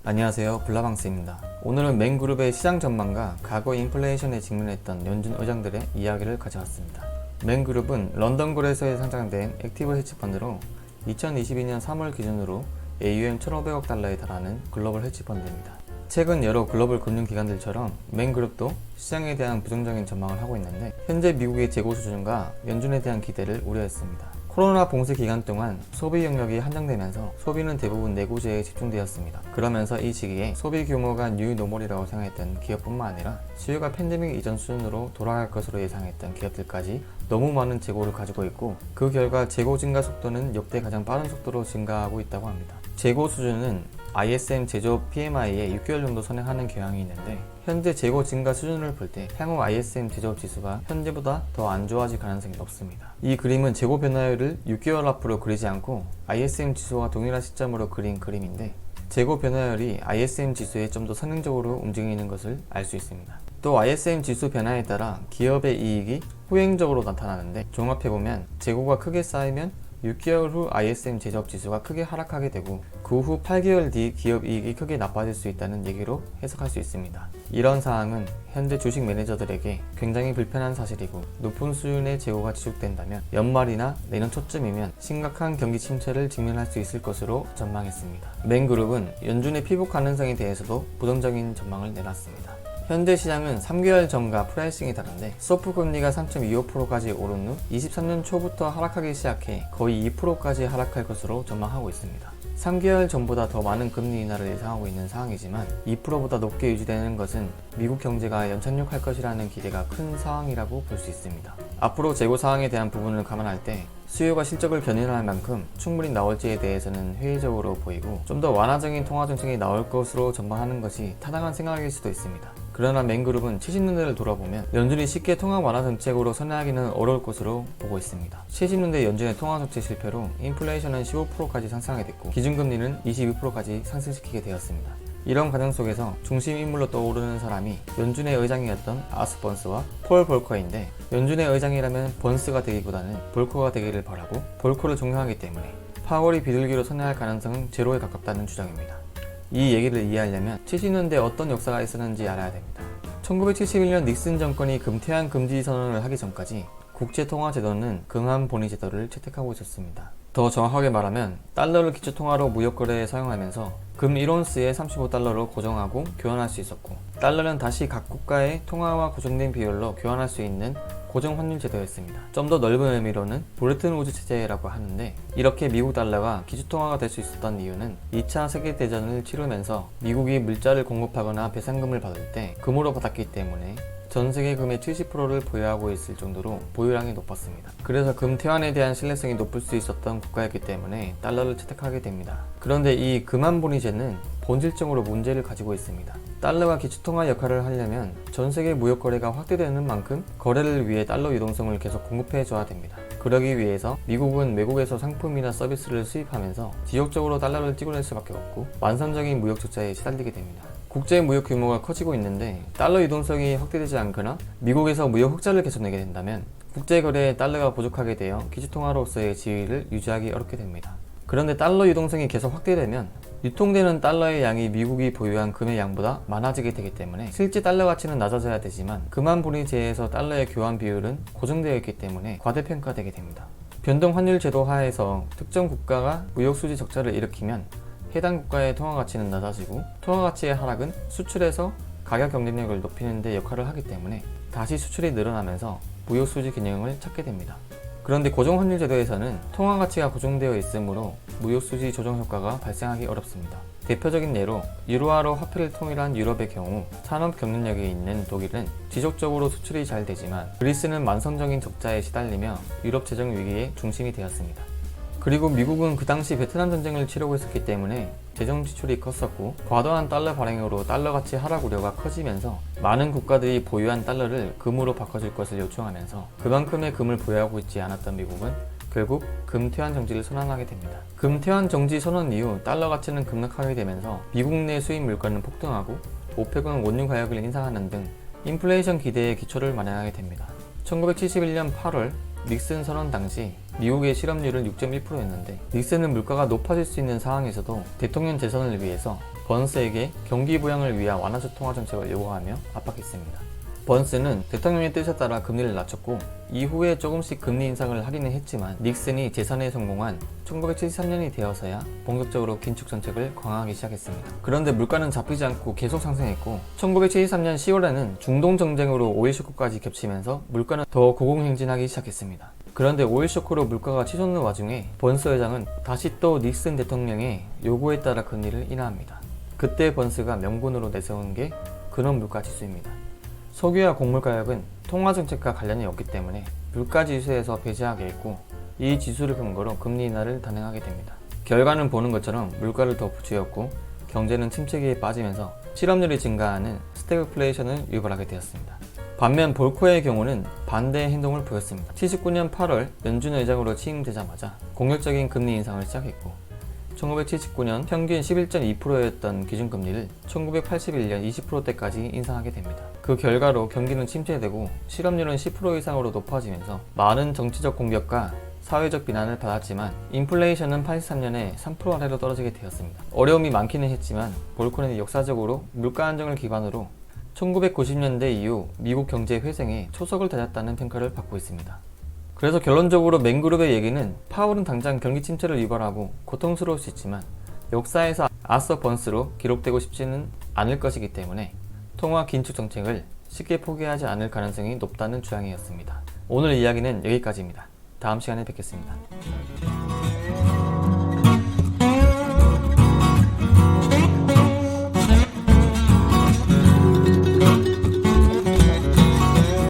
안녕하세요, 블라방스입니다. 오늘은 맹그룹의 시장 전망과 과거 인플레이션에 직면했던 연준 의장들의 이야기를 가져왔습니다. 맹그룹은 런던 거래소에 상장된 액티브 헤지펀드로 2022년 3월 기준으로 AUM 1,500억 달러에 달하는 글로벌 헤지펀드입니다. 최근 여러 글로벌 금융기관들처럼 맹그룹도 시장에 대한 부정적인 전망을 하고 있는데, 현재 미국의 재고 수준과 연준에 대한 기대를 우려했습니다. 코로나 봉쇄 기간 동안 소비 영역이 한정되면서 소비는 대부분 내구재에 집중되었습니다. 그러면서 이 시기에 소비 규모가 뉴 노멀이라고 생각했던 기업뿐만 아니라 수요가 팬데믹 이전 수준으로 돌아갈 것으로 예상했던 기업들까지 너무 많은 재고를 가지고 있고, 그 결과 재고 증가 속도는 역대 가장 빠른 속도로 증가하고 있다고 합니다. 재고 수준은 ISM 제조업 PMI에 6개월 정도 선행하는 경향이 있는데, 현재 재고 증가 수준을 볼 때 향후 ISM 제조업 지수가 현재보다 더 안 좋아질 가능성이 높습니다. 이 그림은 재고 변화율을 6개월 앞으로 그리지 않고 ISM 지수와 동일한 시점으로 그린 그림인데, 재고 변화율이 ISM 지수에 좀 더 선행적으로 움직이는 것을 알 수 있습니다. 또 ISM 지수 변화에 따라 기업의 이익이 후행적으로 나타나는데, 종합해보면 재고가 크게 쌓이면 6개월 후 ISM 제조업 지수가 크게 하락하게 되고, 그 후 8개월 뒤 기업 이익이 크게 나빠질 수 있다는 얘기로 해석할 수 있습니다. 이런 사항은 현재 주식 매니저들에게 굉장히 불편한 사실이고, 높은 수준의 재고가 지속된다면 연말이나 내년 초쯤이면 심각한 경기 침체를 직면할 수 있을 것으로 전망했습니다. 맹그룹은 연준의 피복 가능성에 대해서도 부정적인 전망을 내놨습니다. 현재 시장은 3개월 전과 프라이싱이 다른데, 스워프 금리가 3.25%까지 오른 후 23년 초부터 하락하기 시작해 거의 2%까지 하락할 것으로 전망하고 있습니다. 3개월 전보다 더 많은 금리 인하를 예상하고 있는 상황이지만 2%보다 높게 유지되는 것은 미국 경제가 연착륙할 것이라는 기대가 큰 상황이라고 볼 수 있습니다. 앞으로 재고 상황에 대한 부분을 감안할 때 수요가 실적을 견인할 만큼 충분히 나올지에 대해서는 회의적으로 보이고, 좀 더 완화적인 통화 정책이 나올 것으로 전망하는 것이 타당한 생각일 수도 있습니다. 그러나 맹그룹은 최신 년대를 돌아보면 연준이 쉽게 통화 완화 정책으로 선회하기는 어려울 것으로 보고 있습니다. 최신 년대 연준의 통화 정책 실패로 인플레이션은 15%까지 상승하게 됐고, 기준금리는 22%까지 상승시키게 되었습니다. 이런 과정 속에서 중심 인물로 떠오르는 사람이 연준의 의장이었던 아스 번스와 폴 볼커인데, 연준의 의장이라면 번스가 되기보다는 볼커가 되기를 바라고, 볼커를 존경하기 때문에 파월이 비둘기로 선회할 가능성은 제로에 가깝다는 주장입니다. 이 얘기를 이해하려면 70년대에 어떤 역사가 있었는지 알아야 됩니다. 1971년 닉슨 정권이 금태환 금지 선언을 하기 전까지 국제통화제도는 금환본위 제도를 채택하고 있었습니다. 더 정확하게 말하면 달러를 기초통화로 무역거래에 사용하면서 금 1온스에 35달러로 고정하고 교환할 수 있었고, 달러는 다시 각 국가의 통화와 고정된 비율로 교환할 수 있는 고정환율 제도였습니다. 좀 더 넓은 의미로는 브레튼 우즈 체제라고 하는데, 이렇게 미국 달러가 기초통화가 될 수 있었던 이유는 2차 세계대전을 치르면서 미국이 물자를 공급하거나 배상금을 받을 때 금으로 받았기 때문에 전 세계 금의 70%를 보유하고 있을 정도로 보유량이 높았습니다. 그래서 금 태환에 대한 신뢰성이 높을 수 있었던 국가였기 때문에 달러를 채택하게 됩니다. 그런데 이 금환본위제는 본질적으로 문제를 가지고 있습니다. 달러가 기초통화 역할을 하려면 전 세계 무역 거래가 확대되는 만큼 거래를 위해 달러 유동성을 계속 공급해줘야 됩니다. 그러기 위해서 미국은 외국에서 상품이나 서비스를 수입하면서 지역적으로 달러를 찍어낼 수밖에 없고, 만선적인 무역 적자에 시달리게 됩니다. 국제 무역 규모가 커지고 있는데 달러 유동성이 확대되지 않거나 미국에서 무역 흑자를 계속 내게 된다면 국제 거래에 달러가 부족하게 되어 기초통화로서의 지위를 유지하기 어렵게 됩니다. 그런데 달러 유동성이 계속 확대되면 유통되는 달러의 양이 미국이 보유한 금의 양보다 많아지게 되기 때문에 실제 달러 가치는 낮아져야 되지만, 금환본위제에서 달러의 교환 비율은 고정되어 있기 때문에 과대평가되게 됩니다. 변동 환율 제도 하에서 특정 국가가 무역 수지 적자를 일으키면 해당 국가의 통화 가치는 낮아지고, 통화 가치의 하락은 수출에서 가격 경쟁력을 높이는 데 역할을 하기 때문에 다시 수출이 늘어나면서 무역 수지 균형을 찾게 됩니다. 그런데 고정 환율 제도에서는 통화 가치가 고정되어 있으므로 무역 수지 조정 효과가 발생하기 어렵습니다. 대표적인 예로 유로화로 화폐를 통일한 유럽의 경우 산업 경쟁력이 있는 독일은 지속적으로 수출이 잘 되지만, 그리스는 만성적인 적자에 시달리며 유럽 재정 위기의 중심이 되었습니다. 그리고 미국은 그 당시 베트남 전쟁을 치르고 있었기 때문에 재정 지출이 컸었고, 과도한 달러 발행으로 달러 가치 하락 우려가 커지면서 많은 국가들이 보유한 달러를 금으로 바꿔줄 것을 요청하면서 그만큼의 금을 보유하고 있지 않았던 미국은 결국 금 태환 정지를 선언하게 됩니다. 금 태환 정지 선언 이후 달러 가치는 급락하게 되면서 미국 내 수입 물가는 폭등하고, 오펙은 원유 가격을 인상하는 등 인플레이션 기대의 기초를 마련하게 됩니다. 1971년 8월 닉슨 선언 당시 미국의 실업률은 6.1%였는데 닉슨은 물가가 높아질 수 있는 상황에서도 대통령 재선을 위해서 번스에게 경기 부양을 위한 완화적 통화 정책을 요구하며 압박했습니다. 번스는 대통령의 뜻에 따라 금리를 낮췄고 이후에 조금씩 금리 인상을 하기는 했지만 닉슨이 재선에 성공한 1973년이 되어서야 본격적으로 긴축 정책을 강화하기 시작했습니다. 그런데 물가는 잡히지 않고 계속 상승했고 1973년 10월에는 중동 정쟁으로 오일 쇼크까지 겹치면서 물가는 더 고공행진하기 시작했습니다. 그런데 오일 쇼크로 물가가 치솟는 와중에 번스 회장은 다시 또 닉슨 대통령의 요구에 따라 금리를 인하합니다. 그때 번스가 명분으로 내세운 게 근원 물가 지수입니다. 석유와 곡물 가격은 통화정책과 관련이 없기 때문에 물가지수에서 배제하게 했고 이 지수를 근거로 금리 인하를 단행하게 됩니다. 결과는 보는 것처럼 물가를 더 부추겼고 경제는 침체기에 빠지면서 실업률이 증가하는 스태그플레이션을 유발하게 되었습니다. 반면 볼코의 경우는 반대의 행동을 보였습니다. 79년 8월 연준 의장으로 취임되자마자 공격적인 금리 인상을 시작했고 1979년 평균 11.2%였던 기준금리를 1981년 20%대까지 인상하게 됩니다. 그 결과로 경기는 침체되고 실업률은 10% 이상으로 높아지면서 많은 정치적 공격과 사회적 비난을 받았지만 인플레이션은 83년에 3% 아래로 떨어지게 되었습니다. 어려움이 많기는 했지만 볼코는 역사적으로 물가 안정을 기반으로 1990년대 이후 미국 경제 회생에 초석을 다졌다는 평가를 받고 있습니다. 그래서 결론적으로 맨그룹의 얘기는 파월은 당장 경기 침체를 유발하고 고통스러울 수 있지만 역사에서 아서 번스로 기록되고 싶지는 않을 것이기 때문에 통화 긴축 정책을 쉽게 포기하지 않을 가능성이 높다는 주장이었습니다. 오늘 이야기는 여기까지입니다. 다음 시간에 뵙겠습니다.